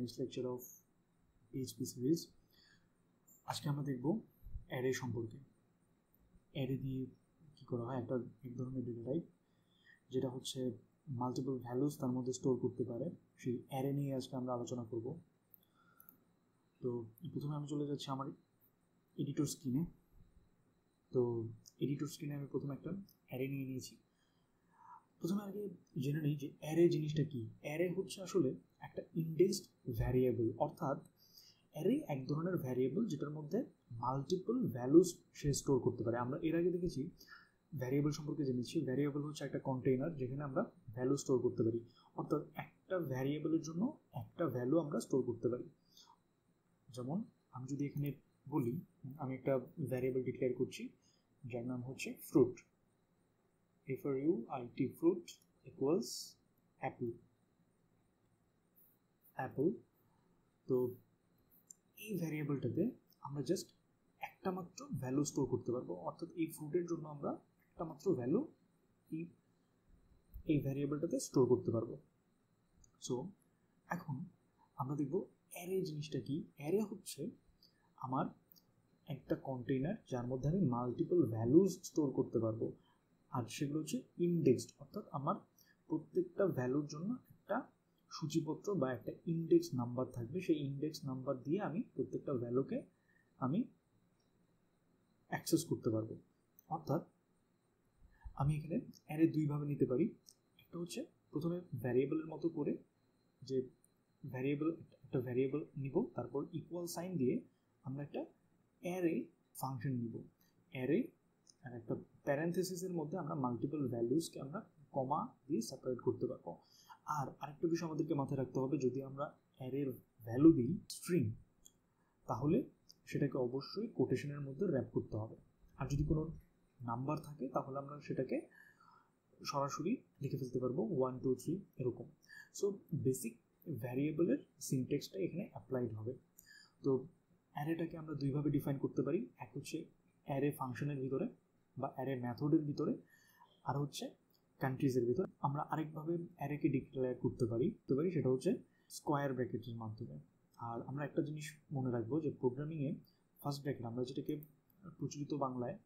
next lecture of PHP series. আজকে আমরা দেখব অ্যারে সম্পর্কে। অ্যারে দিয়ে কী করা হয়, এক ধরনের ডেটা টাইপ যেটা হচ্ছে মাল্টিপল ভ্যালুস তার মধ্যে স্টোর করতে পারে, সেই অ্যারে নিয়ে আজকে আমরা আলোচনা করব। তো প্রথমে আমি চলে যাচ্ছি আমার এডিটর স্ক্রিনে। তো এডিটর স্ক্রিনে আমি প্রথমে একটা অ্যারে নিয়ে নিয়েছি। প্রথমে আগে জেনে নিই যে অ্যারে জিনিসটা কি। অ্যারে হচ্ছে আসলে একটা ইনডেক্সড ভ্যারিয়েবল, অর্থাৎ অ্যারে এক ধরনের ভ্যারিয়েবল যেটার মধ্যে মাল্টিপল ভ্যালুস সে স্টোর করতে পারে। আমরা এর আগে দেখেছি ভ্যারিয়েবল সম্পর্কে জেনেছি। ভ্যারিয়েবল হচ্ছে একটা কন্টেইনার যেখানে আমরা ভ্যালু স্টোর করতে পারি, অর্থাৎ একটা ভ্যারিয়েবলের জন্য একটা ভ্যালু আমরা স্টোর করতে পারি। যেমন আমি যদি এখানে বলি আমি একটা ভ্যারিয়েবল ডিক্লেয়ার করছি যার নাম হচ্ছে fruit, FRUIT, fruit equals apple. তো এই ভ্যারিয়েবলটাতে আমরা জাস্ট একটা মাত্র ভ্যালু স্টোর করতে পারবো, অর্থাৎ এই ফ্রুটের জন্য আমরা একটা মাত্র ভ্যালু এই ভ্যারিয়েবলটাতে স্টোর করতে পারবো। সো এখন আমরা দেখব অ্যারে জিনিসটা কি। অ্যারে হচ্ছে আমার একটা কন্টেইনার যার মধ্যে আমি মাল্টিপল ভ্যালুজ স্টোর করতে পারবো, আর সেগুলো হচ্ছে ইনডেক্সড, অর্থাৎ আমার প্রত্যেকটা ভ্যালুর জন্য একটা সূচিপত্র বা একটা ইনডেক্স নাম্বার থাকবে। সেই ইনডেক্স নাম্বার দিয়ে আমি প্রত্যেকটা ভ্যালুকে আমি অ্যাক্সেস করতে পারবো। অর্থাৎ আমি এখানে অ্যারে দুইভাবে নিতে পারি। একটা হচ্ছে প্রথমে ভ্যারিয়েবলের মতো করে, যে একটা ভ্যারিয়েবল নিব, তারপর ইকুয়াল সাইন দিয়ে আমরা একটা অ্যারে ফাংশন নিব। অ্যারে আর একটা প্যারেনথেসিসের মধ্যে আমরা মাল্টিপল ভ্যালুসকে আমরা কমা দিয়ে সেপারেট করতে পারবো। আর আরেকটা বিষয় আমাদেরকে মাথায় রাখতে হবে, যদি আমরা অ্যারের ভ্যালু দিই স্ট্রিং, তাহলে সেটাকে অবশ্যই কোটেশনের মধ্যে র্যাপ করতে হবে। আর যদি কোনো নাম্বার থাকে তাহলে আমরা সেটাকে সরাসরি লিখে ফেলতে পারবো 1 2 3 এরকম। সো বেসিক ভ্যারিয়েবলের সিনট্যাক্সটা এখানে অ্যাপ্লাইড হবে। তো অ্যারেটাকে আমরা দুইভাবে ডিফাইন করতে পারি। এক হচ্ছে অ্যারে ফাংশনের ভিতরে বা অ্যারে মেথডের ভিতরে, আর হচ্ছে কান্ট্রিজের ভিতরে। আমরা আরেকভাবে অ্যারেকে ডিক্লেয়ার করতে পারি, সেটা হচ্ছে স্কোয়ার ব্র্যাকেটের মাধ্যমে। আর আমরা একটা জিনিস মনে রাখবো যে প্রোগ্রামিংয়ে ফার্স্ট ব্র্যাকেট, আমরা যেটাকে প্রচলিত বাংলায়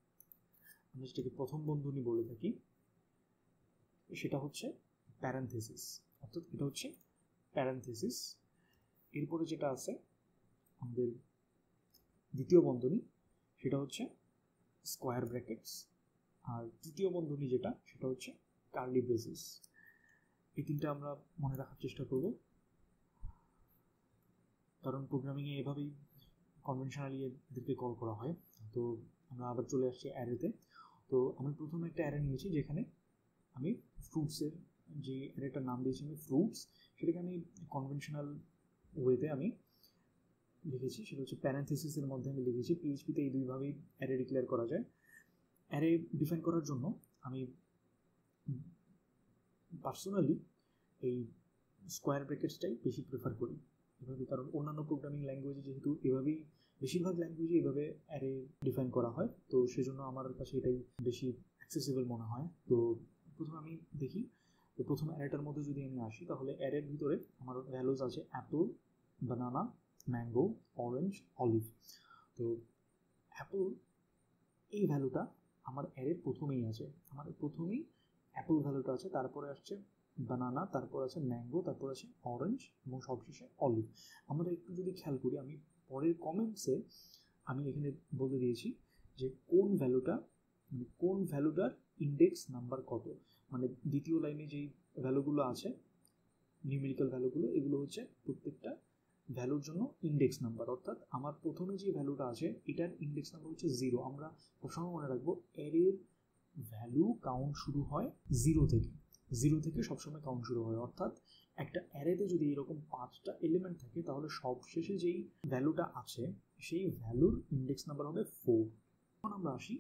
আমরা যেটাকে প্রথম বন্ধনী বলে থাকি, সেটা হচ্ছে প্যারেনথেসিস, অর্থাৎ এটা হচ্ছে প্যারেনথেসিস। এরপরে যেটা আছে আমাদের দ্বিতীয় বন্ধনী, সেটা হচ্ছে স্কোয়ার ব্র্যাকেটস। আর তৃতীয় বন্ধনী যেটা, সেটা হচ্ছে কার্লি ব্রেসেস। এই তিনটা আমরা মনে রাখার চেষ্টা করব, কারণ প্রোগ্রামিংয়ে এভাবেই কনভেনশনালি এদেরকে কল করা হয়। তো আমরা আবার চলে আসছি অ্যারেতে। তো আমি প্রথমে একটা অ্যারে নিয়েছি যেখানে আমি ফ্রুটসের যে অ্যারেটার নাম দিয়েছি আমি ফ্রুটস, সেটাকে আমি কনভেনশনাল ওয়েতে আমি লিখেছি, সেটা হচ্ছে প্যারেনথেসিসের মধ্যে আমি লিখেছি। পিএইচপিতে এই দুইভাবেই অ্যারে ডিক্লেয়ার করা যায়। অ্যারে ডিফাইন করার জন্য আমি পার্সোনালি এই স্কোয়ার ব্র্যাকেটসটাই বেশি প্রেফার করি এভাবে, কারণ অন্যান্য প্রোগ্রামিং ল্যাঙ্গুয়েজে যেহেতু এভাবেই বেশিরভাগ ল্যাঙ্গুয়েজে এভাবে অ্যারে ডিফাইন করা হয়, তো সেজন্য আমার কাছে এটাই বেশি অ্যাক্সেসিবল মনে হয়। তো প্রথমে আমি দেখি, তো প্রথম অ্যারেটার মধ্যে যদি আমি আসি, তাহলে অ্যারের ভিতরে আমার ভ্যালুজ আছে অ্যাপল, বানানা, ম্যাঙ্গো, অরেঞ্জ, অলিভ। তো অ্যাপল এই ভ্যালুটা আমার অ্যারের প্রথমেই আছে, আমার প্রথমেই অ্যাপল ভ্যালুটা আছে, তারপরে আসছে বানানা, তারপর আছে ম্যাঙ্গো, তারপর আছে অরেঞ্জ এবং সবশেষে অলিভ। আমরা একটু যদি খেয়াল করি, আমি পরের কমেন্টসে আমি এখানে বলে দিয়েছি যে কোন ভ্যালুটার ইন্ডেক্স নাম্বার কত। মানে দ্বিতীয় লাইনে যেই ভ্যালুগুলো আছে, নিউমেরিক্যাল ভ্যালুগুলো, এগুলো হচ্ছে প্রত্যেকটা ভ্যালুর জন্য ইন্ডেক্স নাম্বার। অর্থাৎ আমার প্রথমে যে ভ্যালুটা আছে এটার ইন্ডেক্স নাম্বার হচ্ছে 0। আমরা সবসময় মনে রাখবো অ্যারের ভ্যালু কাউন্ট শুরু হয় 0 থেকে সবসময় কাউন্ট শুরু হয়। অর্থাৎ একটা অ্যারেতে যদি এরকম 5টা এলিমেন্ট থাকে, তাহলে সবশেষে যেই ভ্যালুটা আছে সেই ভ্যালুর ইন্ডেক্স নাম্বার হবে 4। এখন আমরা আসি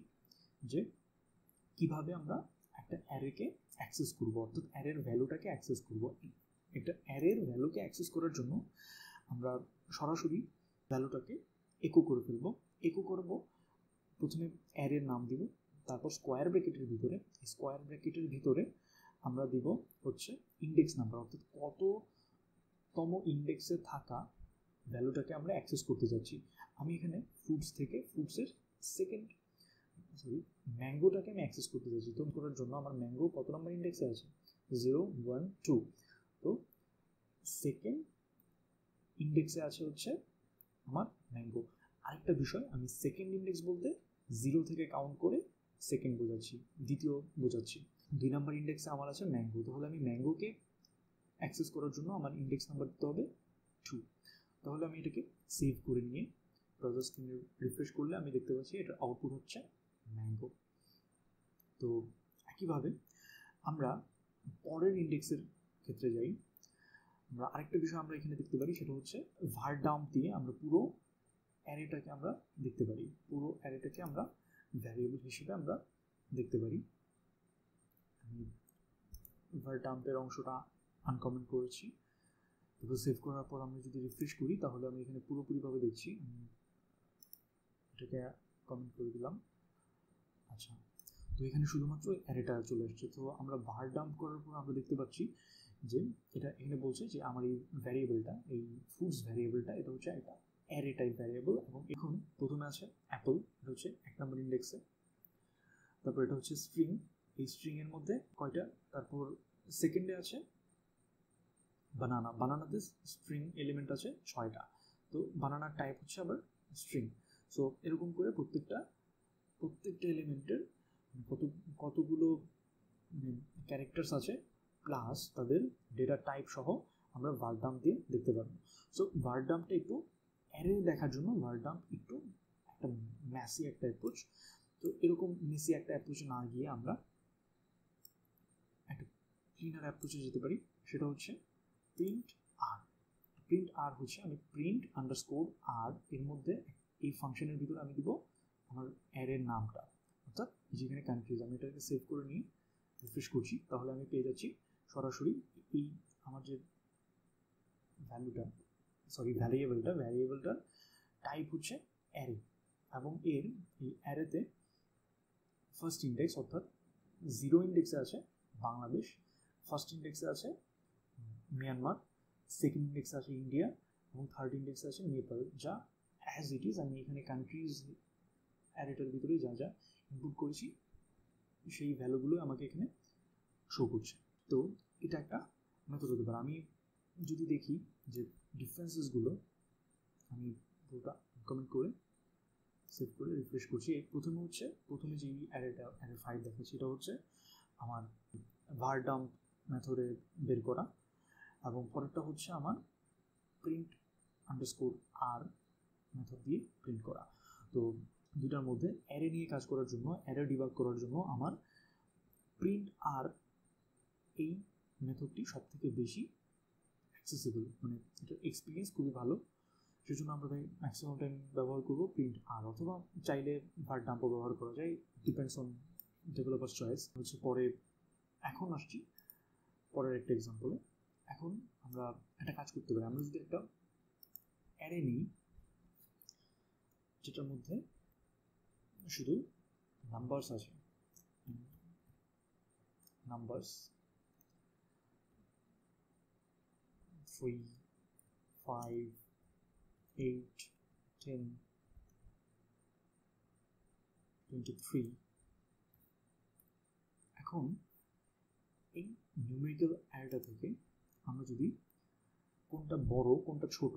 যে কিভাবে আমরা একটা অ্যারেকে অ্যাক্সেস করব, অর্থাৎ অ্যারের ভ্যালুটাকে অ্যাক্সেস করব। একটা অ্যারের ভ্যালুকে অ্যাক্সেস করার জন্য আমরা সরাসরি ভ্যালুটাকে একো করে ফেলব। একো করব, প্রথমে অ্যারের নাম দিব, তারপর স্কোয়ার ব্র্যাকেটের ভিতরে আমরা দিব হচ্ছে ইন্ডেক্স নাম্বার, অর্থাৎ কত তম ইন্ডেক্সে থাকা ভ্যালুটাকে আমরা অ্যাক্সেস করতে যাচ্ছি। আমি এখানে ফ্রুটস থেকে ফ্রুটসের ম্যাঙ্গোটাকে আমি অ্যাক্সেস করতে চাইছি। তো করার জন্য আমার ম্যাঙ্গো কত নম্বর ইন্ডেক্সে আছে? 0, 1, 2। তো সেকেন্ড ইন্ডেক্সে আছে হচ্ছে আমার ম্যাঙ্গো। আরেকটা বিষয়, আমি সেকেন্ড ইন্ডেক্স বলতে 0 থেকে কাউন্ট করে সেকেন্ড বোঝাচ্ছি, দ্বিতীয় বোঝাচ্ছি। 2 নম্বর ইন্ডেক্সে আমার আছে ম্যাঙ্গো, তাহলে আমি ম্যাঙ্গোকে অ্যাক্সেস করার জন্য আমার ইন্ডেক্স নাম্বার দিতে হবে 2। তাহলে আমি এটাকে সেভ করে নিয়ে ব্রাউজার স্ক্রিনে রিফ্রেশ করলে আমি দেখতে পাচ্ছি এটার আউটপুট হচ্ছে ম্যাঙ্গো। তো একইভাবে আমরা পরের ইন্ডেক্সের ক্ষেত্রে যাই। আমরা আরেকটা বিষয় আমরা এখানে দেখতে পারি, সেটা হচ্ছে var dump দিয়ে আমরা পুরো অ্যারেটাকে আমরা দেখতে পারি, পুরো অ্যারেটাকে আমরা ভ্যারিয়েবল হিসেবে আমরা দেখতে পারি। আমি var dump এর অংশটা আনকমেন্ট করেছি। তারপর সেভ করার পর আমরা যদি রিফ্রেশ করি তাহলে আমি এখানে পুরোপুরিভাবে দেখছি। এটাকে কমেন্ট করে দিলাম। আচ্ছা, তো এখানে শুধুমাত্র অ্যারেটা চলে আসছে। তো আমরা var dump করার পর আমরা দেখতে পাচ্ছি যে এটা এখানে বলছে যে আমার এই ভ্যারিয়েবলটা, এই ফ্রুটস ভ্যারিয়েবলটা, এটা হচ্ছে একটা অ্যারে টাইপ ভ্যারিয়েবল। এবং এখন প্রথমে আছে অ্যাপল, এটা হচ্ছে 1 নম্বর ইন্ডেক্সে। তারপর এটা হচ্ছে স্ট্রিং, এই স্ট্রিংয়ের মধ্যে কয়টা? তারপর সেকেন্ডে আছে বানানা, বানানাতে স্ট্রিং এলিমেন্ট আছে 6টা। তো বানানার টাইপ হচ্ছে আবার স্ট্রিং। সো এরকম করে প্রত্যেকটা এলিমেন্টের কতগুলো ক্যারেক্টার্স আছে প্লাস তাদের ডেটা টাইপ সহ আমরা var dump দিয়ে দেখতে পারবো। সো var dumpটা একটু অ্যারে দেখার জন্য var dump একটু একটা মেসি একটা অ্যাপ্রোচ। তো এরকম মেসি একটা অ্যাপ্রোচে না গিয়ে আমরা একটা ক্লিনার অ্যাপ্রোচে যেতে পারি, সেটা হচ্ছে প্রিন্ট আর। প্রিন্ট আর হচ্ছে আমি প্রিন্ট আন্ডারস্কোর আর এর মধ্যে এই ফাংশনের ভিতরে আমি দিব আমার অ্যারের নামটা, অর্থাৎ যেখানে কান্ট্রিজ। আমি এটাকে সেভ করে নিয়ে রিফ্রেশ করছি, তাহলে আমি পেয়ে যাচ্ছি সরাসরি এই আমার যে ভ্যারিয়েবলটার টাইপ হচ্ছে অ্যারে। এবং এই অ্যারেতে ফার্স্ট ইন্ডেক্স অর্থাৎ 0 ইন্ডেক্সে আছে বাংলাদেশ, ফার্স্ট ইন্ডেক্সে আছে মিয়ানমার, সেকেন্ড ইন্ডেক্সে আছে ইন্ডিয়া এবং থার্ড ইন্ডেক্সে আছে নেপাল। যা অ্যাজ ইট ইজ আমি এখানে কান্ট্রিজ অ্যারেটার ভিতরে যা যা ইনপুট করেছি সেই ভ্যালুগুলো আমাকে এখানে শো করছে। তো এটা একটা মেথড হতে পারে। আমি যদি দেখি যে ডিফারেন্সেসগুলো, আমি পুরোটা কমেন্ট করে সেভ করে রিফ্রেশ করছি। প্রথমে যে অ্যারে 5 দেখাচ্ছি, এটা হচ্ছে আমার var dump মেথডে বের করা, এবং পরেরটা হচ্ছে আমার প্রিন্ট আন্ডারস্কোর আর মেথড দিয়ে প্রিন্ট করা। তো দুটার মধ্যে অ্যারে নিয়ে কাজ করার জন্য, অ্যারে ডিবাগ করার জন্য আমার প্রিন্ট আর এই মেথডটি সব থেকে বেশি অ্যাক্সেসিবল, মানে এটার এক্সপিরিয়েন্স খুবই ভালো। সেজন্য আমরা ম্যাক্সিমাম টাইম ব্যবহার করবো প্রিন্ট আর, অথবা চাইলে var dumpও ব্যবহার করা যায়, ডিপেন্ডস অন ডেভেলপার চয়েস। হচ্ছে পরে এখন আসছি পরের একটা এক্সাম্পলে। এখন আমরা একটা কাজ করতে পারি, আমরা যদি একটা অ্যারে নিই যেটার মধ্যে শুধু নাম্বারস আছে, নাম্বারস 3, 5, 8, 10, 23। এখন এই নিউমেরিক্যাল অ্যারেটা থেকে আমরা যদি কোনটা বড় কোনটা ছোট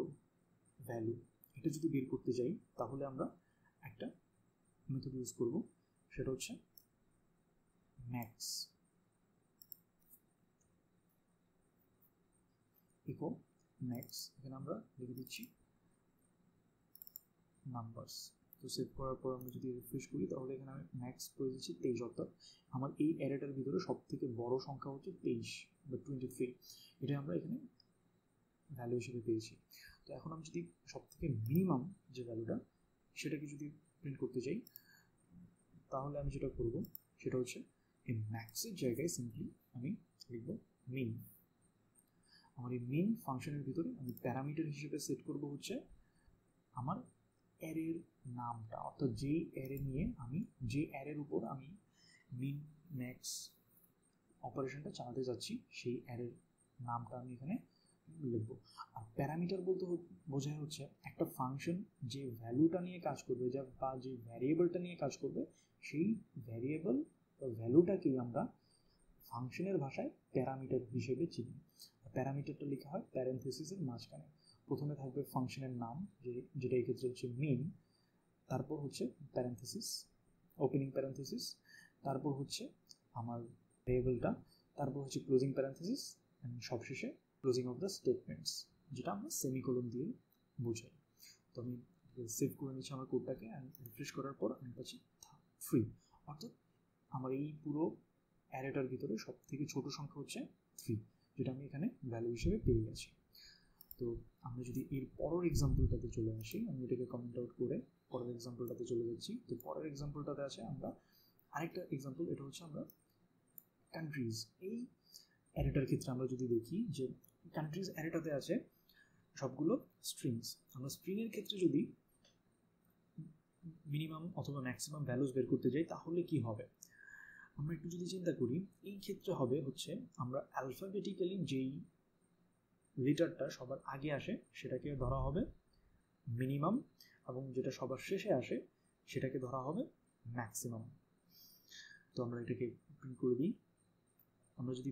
ভ্যালু এটা যদি বের করতে যাই, তাহলে আমরা একটা মেথড ইউজ করব, সেটা হচ্ছে ম্যাক্স ইকো ম্যাক্স। এখানে আমরা লিখে দিচ্ছি নাম্বারস। তো সেভ করার পর আমরা যদি রিফ্রেশ করি তাহলে এখানে আমি ম্যাক্স করে দিচ্ছি 23, অর্থাৎ আমার এই অ্যারেটার ভিতরে সব থেকে বড় সংখ্যা হচ্ছে 23 বা 23। এটা আমরা এখানে ভ্যালু হিসেবে পেয়েছি। তো এখন আমি যদি সব থেকে মিনিমাম যে ভ্যালুটা সেটাকে যদি প্রিন্ট করতে চাই, তাহলে আমি যেটা করব সেটা হচ্ছে এই ম্যাক্সের জায়গায় সিম্পলি আমি লিখব মিন। আমার এই মিন ফাংশনের ভিতরে আমি প্যারামিটার হিসেবে সেট করব হচ্ছে আমার অ্যারের নামটা, অর্থাৎ যেই অ্যারে নিয়ে আমি, যে অ্যারের উপর আমি মিন ম্যাক্স অপারেশনটা চালাতে যাচ্ছি সেই অ্যারের নামটা আমি এখানে লিখবো। আর প্যারামিটার বলতে বোঝায় হচ্ছে একটা ফাংশন যে ভ্যালুটা নিয়ে কাজ করবে, বা যে ভ্যারিয়েবলটা নিয়ে কাজ করবে, সেই ভ্যারিয়েবল বা ভ্যালুটাকেই আমরা ফাংশনের ভাষায় প্যারামিটার হিসেবে চিনি। প্যারামিটারটা লেখা হয় প্যারেনথেসিসের মাঝখানে। প্রথমে থাকবে ফাংশনের নাম, যেটা এই ক্ষেত্রে হচ্ছে মিন, তারপর হচ্ছে প্যারেনথেসিস, ওপেনিং প্যারেনথেসিস, তারপর হচ্ছে আমার ভ্যারিয়েবলটা, তারপর হচ্ছে ক্লোজিং প্যারেনথেসিস, সবশেষে ক্লোজিং অফ দ্য স্টেটমেন্টস, যেটা আমরা সেমিকোলন দিয়ে বোঝাই। তো আমি সেভ করে নিচ্ছি আমার কোডটাকে, অ্যান্ড রিফ্রেশ করার পর আমি পাচ্ছি ফ্রি। অর্থাৎ আমার এই পুরো অ্যারেটার ভিতরে সব থেকে ছোটো সংখ্যা হচ্ছে 3, যেটা আমি এখানে ভ্যালু হিসেবে পেয়ে গেছি। তো আমরা যদি এর পরের এক্সাম্পলটাতে চলে আসি, আমি এটাকে কমেন্ট আউট করে পরের এক্সাম্পলটাতে চলে যাচ্ছি। তো পরের এক্সাম্পলটাতে আছে আমরা আরেকটা এক্সাম্পল, এটা হচ্ছে আমরা কান্ট্রিজ। এই অ্যারেটার ক্ষেত্রে আমরা যদি দেখি যে কান্ট্রিজ অ্যারেটাতে আছে সবগুলো স্ট্রিংস। আমরা স্ট্রিংয়ের ক্ষেত্রে যদি মিনিমাম অথবা ম্যাক্সিমাম ভ্যালুস বের করতে যাই তাহলে কি হবে, আমরা একটু যদি চিন্তা করি, এই ক্ষেত্রে হবে হচ্ছে আমরা অ্যালফাবেটিক্যালি যেই লেটারটা সবার আগে আসে সেটাকে ধরা হবে মিনিমাম, এবং যেটা সবার শেষে আসে সেটাকে ধরা হবে ম্যাক্সিমাম। তো আমরা এটাকে প্রিন্ট করে দিই। আমরা যদি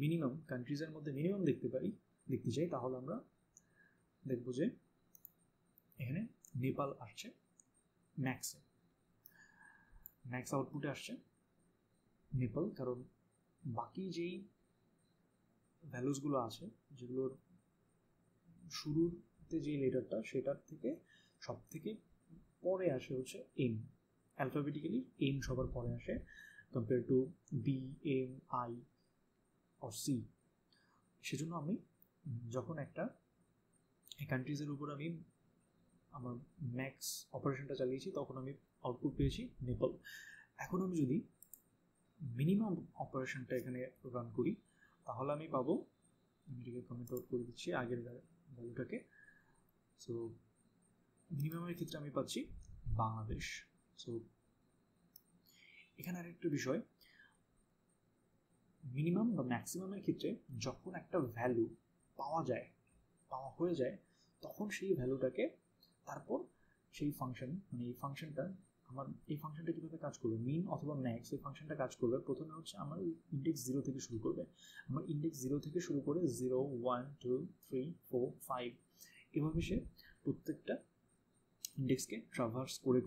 মিনিমাম কান্ট্রিজের মধ্যে মিনিমাম দেখতে চাই তাহলে আমরা দেখব যে এখানে নেপাল আসছে ম্যাক্স আউটপুটে আসছে নেপাল, কারণ বাকি যেই ভ্যালুসগুলো আছে যেগুলোর শুরুতে যে লেটারটা সেটার থেকে সব থেকে পরে আসে হচ্ছে এম, অ্যালফাবেটিক্যালি এম সবার পরে আসে compare to B, M, I or C. সেজন্য আমি যখন একটা কান্ট্রিজের উপর আমি আমার ম্যাক্স অপারেশনটা চালিয়েছি তখন আমি আউটপুট পেয়েছি নেপাল। এখন আমি যদি মিনিমাম অপারেশনটা এখানে রান করি তাহলে আমি পাবো, আমি এটাকে কমেন্ট আউট করে দিচ্ছি আগের ভ্যালুটাকে। সো মিনিমামের ক্ষেত্রে আমি পাচ্ছি বাংলাদেশ। সো এখানে আরেকটা বিষয়, মিনিমাম বা ম্যাক্সিমামের ক্ষেত্রে যখন একটা ভ্যালু পাওয়া হয়ে যায় তখন সেই ভ্যালুটাকে তারপর সেই ফাংশন, মানে এই ফাংশনটা কীভাবে কাজ করবে, মিন অথবা ম্যাক্স, এই ফাংশনটা কাজ করবে প্রথমে হচ্ছে আমার ইন্ডেক্স 0 থেকে শুরু করবে। আমার ইন্ডেক্স 0 থেকে শুরু করে 0, 1, 2, 3, 4, 5 এভাবে সে প্রত্যেকটা ইন্ডেক্সকে ট্রাভার্স করে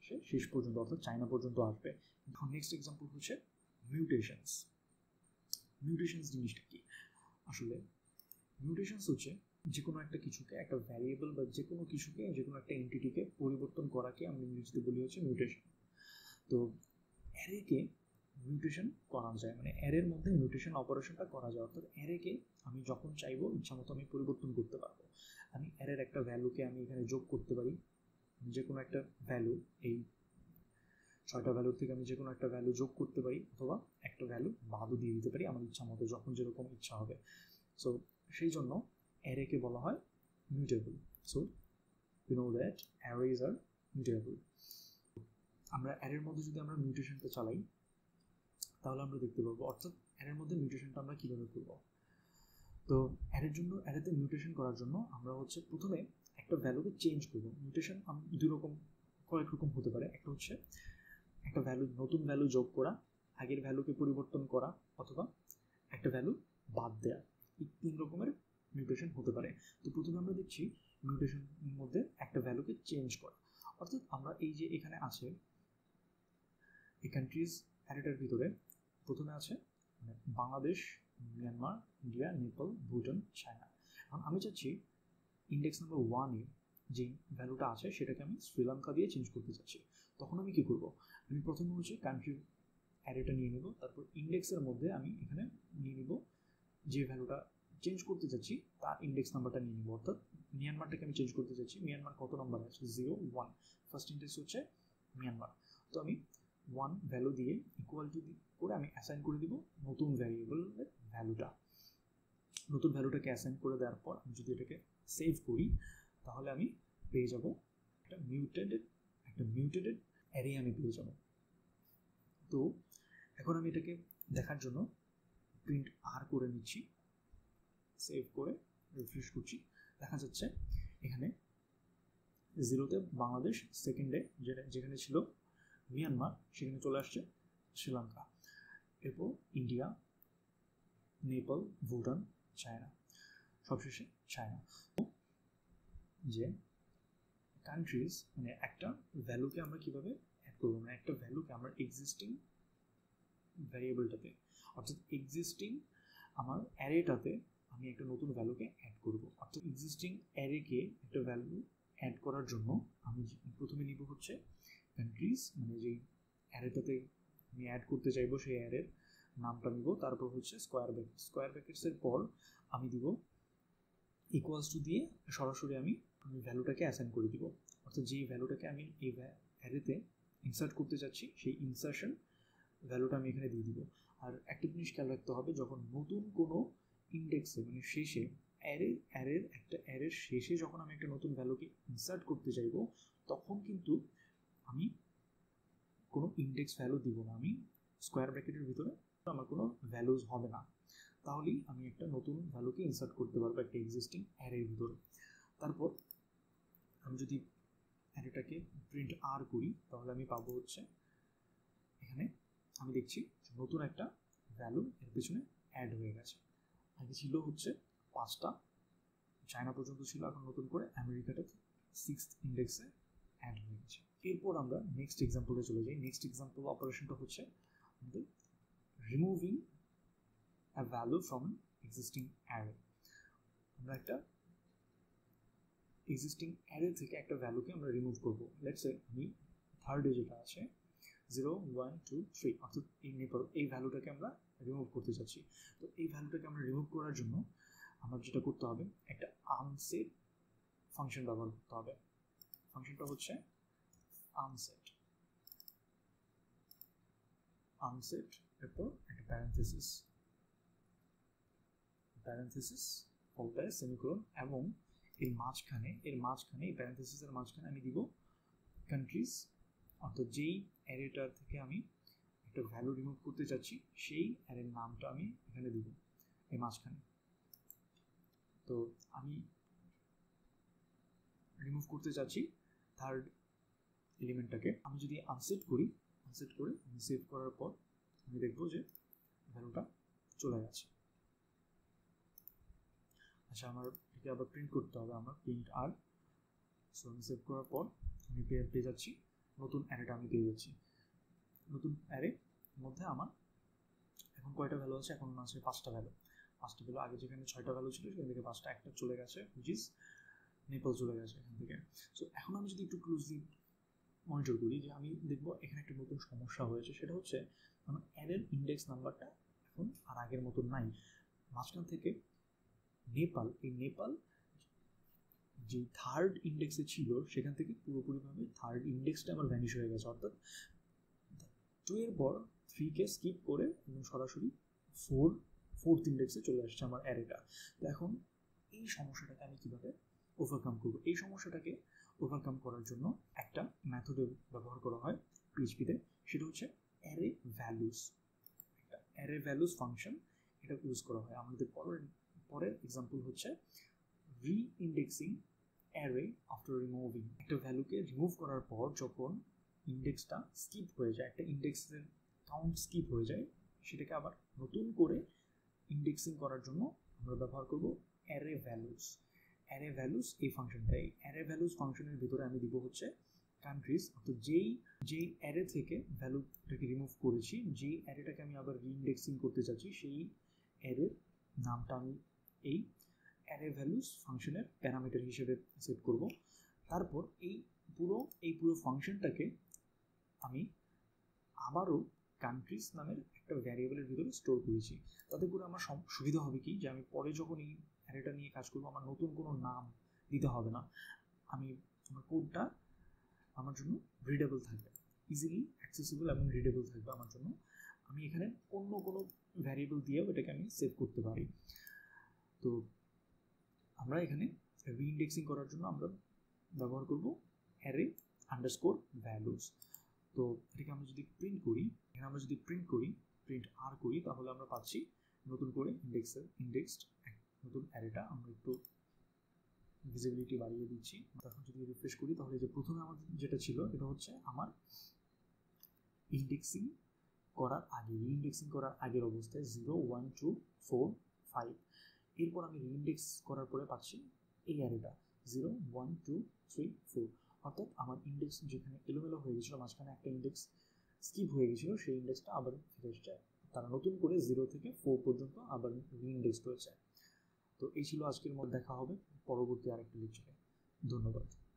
সে শেষ পর্যন্ত অর্থাৎ চায়না পর্যন্ত আসবে। এখন নেক্সট এক্সাম্পল হচ্ছে মিউটেশনস জিনিসটা কি? আসলে মিউটেশনস হচ্ছে যে কোনো একটা কিছুকে, একটা ভ্যারিয়েবল বা যে কোনো কিছুকে, যে কোনো একটা এন্টিটিকে পরিবর্তন করাকে আমরা ইংরেজিতে বলি হচ্ছে মিউটেশন। তো অ্যারেকে মিউটেশন করা যায়, মানে অ্যারের মধ্যে মিউটেশন অপারেশনটা করা যায়। অর্থাৎ অ্যারেকে আমি যখন চাইবো ইচ্ছা মতো আমি পরিবর্তন করতে পারবো। আমি অ্যারের একটা ভ্যালুকে আমি এখানে যোগ করতে পারি, যে কোনো একটা ভ্যালু, এই 6টা ভ্যালুর থেকে আমি যে কোনো একটা ভ্যালু যোগ করতে পারি, অথবা একটা ভ্যালু বাদও দিয়ে দিতে পারি আমার ইচ্ছা মতো, যখন যেরকম ইচ্ছা হবে। সো সেই জন্য অ্যারেকে বলা হয় mutable. So you know that arrays are mutable. আমরা অ্যারের মধ্যে যদি আমরা মিউটেশনটা চালাই তাহলে আমরা দেখতে পাবো, অর্থাৎ অ্যারের মধ্যে মিউটেশনটা আমরা কীভাবে করবো। তো অ্যারেতে মিউটেশন করার জন্য আমরা হচ্ছে প্রথমে একটা ভ্যালুকে চেঞ্জ করবো। মিউটেশন কয়েক রকম হতে পারে। একটা হচ্ছে একটা নতুন ভ্যালু যোগ করা, আগের ভ্যালুকে পরিবর্তন করা, অথবা একটা ভ্যালু বাদ দেওয়া। এই 3 রকমের মিউটেশন হতে পারে। তো প্রথমে আমরা দেখছি মিউটেশনের মধ্যে একটা ভ্যালুকে চেঞ্জ করা। অর্থাৎ আমরা এই যে এখানে আছে এই কান্ট্রিজ অ্যারেটার ভিতরে প্রথমে আছে Bangladesh, Myanmar, India, Nepal, Bhutan, China. এখন আমি চাচ্ছি ইন্ডেক্স নাম্বার 1-এ যে ভ্যালুটা আছে সেটাকে আমি শ্রীলঙ্কা দিয়ে চেঞ্জ করতে চাচ্ছি। তখন আমি কি করব, আমি প্রথমে হচ্ছে কান্ট্রির অ্যারেটা নিয়ে নেব, তারপর ইন্ডেক্সের মধ্যে আমি এখানে নিয়ে নিব যে ভ্যালুটা চেঞ্জ করতে চাচ্ছি তার ইন্ডেক্স নাম্বারটা নিয়ে নিব। অর্থাৎ মিয়ানমারটাকে আমি চেঞ্জ করতে চাচ্ছি, মিয়ানমার কত নাম্বার আছে, 0, 1, ফার্স্ট ইন্ডেক্স হচ্ছে মিয়ানমার। তো আমি 1 ভ্যালু দিয়ে ইকুয়াল টু করে আমি অ্যাসাইন করে দিব নতুন ভ্যারিয়েবলের নতুন ভ্যালুটাকে অ্যাসাইন করে দেওয়ার পর আমি যদি এটাকে সেভ করি তাহলে আমি পেয়ে যাব একটা মিউটেটেড অ্যারে আমি পেয়ে যাব। তো এখন আমি এটাকে দেখার জন্য প্রিন্ট আর করে নিচ্ছি, সেভ করে রিফ্রেশ করছি, দেখা যাচ্ছে এখানে 0-তে বাংলাদেশ, সেকেন্ডে যেখানে ছিল মিয়ানমার সেখানে চলে আসছে শ্রীলঙ্কা, এরপর ইন্ডিয়া, নেপাল, ভুটান, চায়না, সবশেষে চায়না। যে কান্ট্রিজ মানে একটা ভ্যালুকে আমরা কীভাবে অ্যাড করবো, মানে একটা ভ্যালুকে আমরা এক্সিস্টিং ভ্যারিয়েবলটাতে অর্থাৎ এক্সিস্টিং আমার অ্যারেটাতে আমি একটা নতুন ভ্যালুকে অ্যাড করব। অর্থাৎ এক্সিস্টিং অ্যারেকে একটা ভ্যালু অ্যাড করার জন্য আমি প্রথমে নিব হচ্ছে কান্ট্রিজ, মানে যেই অ্যারেটাতে আমি অ্যাড করতে চাইবো সেই অ্যারের নামটা নিব, তারপর হচ্ছে স্কোয়ার ব্র্যাকেটসের পর আমি দিব ইকুয়ালস টু দিয়ে সরাসরি আমি ভ্যালুটাকে অ্যাসাইন করে দিব। অর্থাৎ যেই ভ্যালুটাকে আমি এই অ্যারেতে ইনসার্ট করতে চাচ্ছি সেই ইনসার্শন ভ্যালুটা আমি এখানে দিয়ে দিব। আর একটা জিনিস খেয়াল রাখতে হবে, যখন নতুন কোনো ইন্ডেক্সে মানে শেষে অ্যারের শেষে যখন আমি একটা নতুন ভ্যালুকে ইনসার্ট করতে চাইব, তখন কিন্তু আমি কোনো ইন্ডেক্স ভ্যালু দিব না, আমি স্কোয়ার ব্র্যাকেটের ভিতরে আমার কোনো ভ্যালুজ হবে না, তাহলেই আমি একটা নতুন ভ্যালুকে ইনসার্ট করতে পারবো একটা এক্সিস্টিং অ্যারের ভিতরে। তারপর আমি যদি অ্যারেটাকে প্রিন্ট আর করি তাহলে আমি পাবো হচ্ছে এখানে আমি দেখছি নতুন একটা ভ্যালু এর পিছনে অ্যাড হয়ে গেছে। আগে ছিল হচ্ছে 5টা, চায়না পর্যন্ত ছিল, এখন নতুন করে আমেরিকাটা 6th ইন্ডেক্সে অ্যাড হয়ে গেছে। এরপর আমরা নেক্সট এক্সাম্পলে চলে যাই। নেক্সট এক্সাম্পল অপারেশনটা হচ্ছে আমাদের removing a value from an existing array। আমরা একটা এক্সিস্টিং অ্যারে থেকে একটা ভ্যালুকে আমরা রিমুভ করবো। লেটস সে আমি থার্ডে যেটা আছে 0 1 2 3 অর্থাৎ এই নেপাল, এই ভ্যালুটাকে আমরা রিমুভ করতে চাচ্ছি। তো এই ভ্যালুটাকে আমরা রিমুভ করার জন্য আমার যেটা করতে হবে, একটা আনসেট ফাংশন ব্যবহার করতে হবে। ফাংশনটা হচ্ছে আনসেট এরপর একটা প্যারেনথেসিস ফলটায় সেমিকোলন, এবং এর মাঝখানে এই প্যারেনথেসিসের মাঝখানে আমি দিব কান্ট্রিজ, অর্থাৎ যেই অ্যারেটার থেকে আমি একটা ভ্যালু রিমুভ করতে চাচ্ছি সেই অ্যারের নামটা আমি এখানে দিব এই মাঝখানে। তো আমি রিমুভ করতে চাচ্ছি থার্ড এলিমেন্টটাকে। আমি যদি আনসেট করে আমি সেভ করার পর আমি দেখবো যে ভ্যালুটা চলে গেছে। আচ্ছা, আমার একে আবার প্রিন্ট করতে হবে, আমার প্রিন্ট আর। সো আমি সেভ করার পর আমি পেয়ে যাচ্ছি নতুন অ্যারেটা আমি পেয়ে যাচ্ছি। নতুন অ্যারের মধ্যে আমার এখন কয়টা ভ্যালু আছে? এখন আছে 5টা ভ্যালু। আগে যেখানে 6টা ভ্যালু ছিল সেখান থেকে 5টা, একটা চলে গেছে, হুইচ ইজ নেপাল চলে গেছে এখান থেকে। সো এখন আমি যদি একটু ক্লোজলি মনিটর করি, যে আমি দেখবো এখানে একটা নতুন সমস্যা হয়েছে। সেটা হচ্ছে আমার অ্যারের ইন্ডেক্স নাম্বারটা এখন আর আগের মতো নাই। মাঝখান থেকে নেপাল যে থার্ড ইন্ডেক্সে ছিল সেখান থেকে পুরোপুরিভাবে থার্ড ইন্ডেক্সটা আমার ভ্যানিশ হয়ে গেছে। অর্থাৎ 2 এর পর 3কে স্কিপ করে এবং সরাসরি 4th ইন্ডেক্সে চলে আসছে আমার অ্যারেটা। তো এখন এই সমস্যাটাকে আমি কীভাবে ওভারকাম করব? এই সমস্যাটাকে ওভারকাম করার জন্য একটা মেথড ব্যবহার করা হয় পিএইচপিতে, সেটা হচ্ছে অ্যারে ভ্যালুস ফাংশন। এটা ইউজ করা হয়। আমাদের পরের এক্সাম্পল হচ্ছে রি-ইন্ডেক্সিং অ্যারে আফটার রিমুভিং। একটা ভ্যালুকে রিমুভ করার পর যখন ইন্ডেক্সটা স্কিপ হয়ে যায়, একটা ইন্ডেক্সের কাউন্ট স্কিপ হয়ে যায়, সেটাকে আবার নতুন করে ইন্ডেক্সিং করার জন্য আমরা ব্যবহার করব অ্যারে ভ্যালুস এই ফাংশনটাই। অ্যারে ভ্যালুস ফাংশনের ভিতরে আমি দিব হচ্ছে কান্ট্রিজ, অর্থাৎ যেই অ্যারে থেকে ভ্যালুটাকে রিমুভ করেছি, যেই অ্যারেটাকে আমি আবার রিইন্ডেক্সিং করতে চাচ্ছি, সেই অ্যারের নামটা আমি এই অ্যারে ভ্যালুস ফাংশনের প্যারামিটার হিসেবে সেট করব। তারপর এই পুরো ফাংশনটাকে আমি আবারও কান্ট্রিজ নামের একটা ভ্যারিয়েবলের ভিতরে স্টোর করেছি। তাতে করে আমার সুবিধা হবে কি, যে আমি পরে যখন এই অ্যারেটা নিয়ে কাজ করবো আমার নতুন কোনো নাম দিতে হবে না। আমার কোডটা আমার জন্য রিডেবল থাকবে, ইজিলি অ্যাক্সেসিবল এবং রিডেবল থাকবে আমার জন্য। আমি এখানে অন্য কোনো ভ্যারিয়েবল দিয়েও এটাকে আমি সেভ করতে পারি। তো আমরা এখানে রিইন্ডেক্সিং করার জন্য আমরা ব্যবহার করব অ্যারে আন্ডারস্কোর ভ্যালুস। তো এটাকে আমরা যদি প্রিন্ট আর করি তাহলে আমরা পাচ্ছি নতুন করে ইন্ডেক্সড নতুন অ্যারেটা আমরা একটু ভিজিবিলিটি বাড়িয়ে দিচ্ছি। এখন যদি রিফ্রেশ করি তাহলে যে প্রথমে আমাদের যেটা ছিল এটা হচ্ছে আমার ইন্ডেক্সিং করার আগে, রিইন্ডেক্সিং করার আগের অবস্থায় 0 1 2 4 5। এরপর আমি রিইন্ডেক্স করার পরে পাচ্ছি এই অ্যারেটা 0 1 2 3 4। অর্থাৎ আমার ইন্ডেক্স যেখানে এলোমেলো হয়ে গেছিলো, মাঝখানে একটা ইন্ডেক্স স্কিপ হয়ে গেছিলো, সেই ইন্ডেক্সটা আবার ফিরে যায়। তারা নতুন করে 0 থেকে 4 পর্যন্ত আবার রিইন্ডেক্সড হয়েছে। তো এই ছিল আজকের মধ্যে, দেখা হবে পরবর্তী আরেকটা লেকচারে। ধন্যবাদ।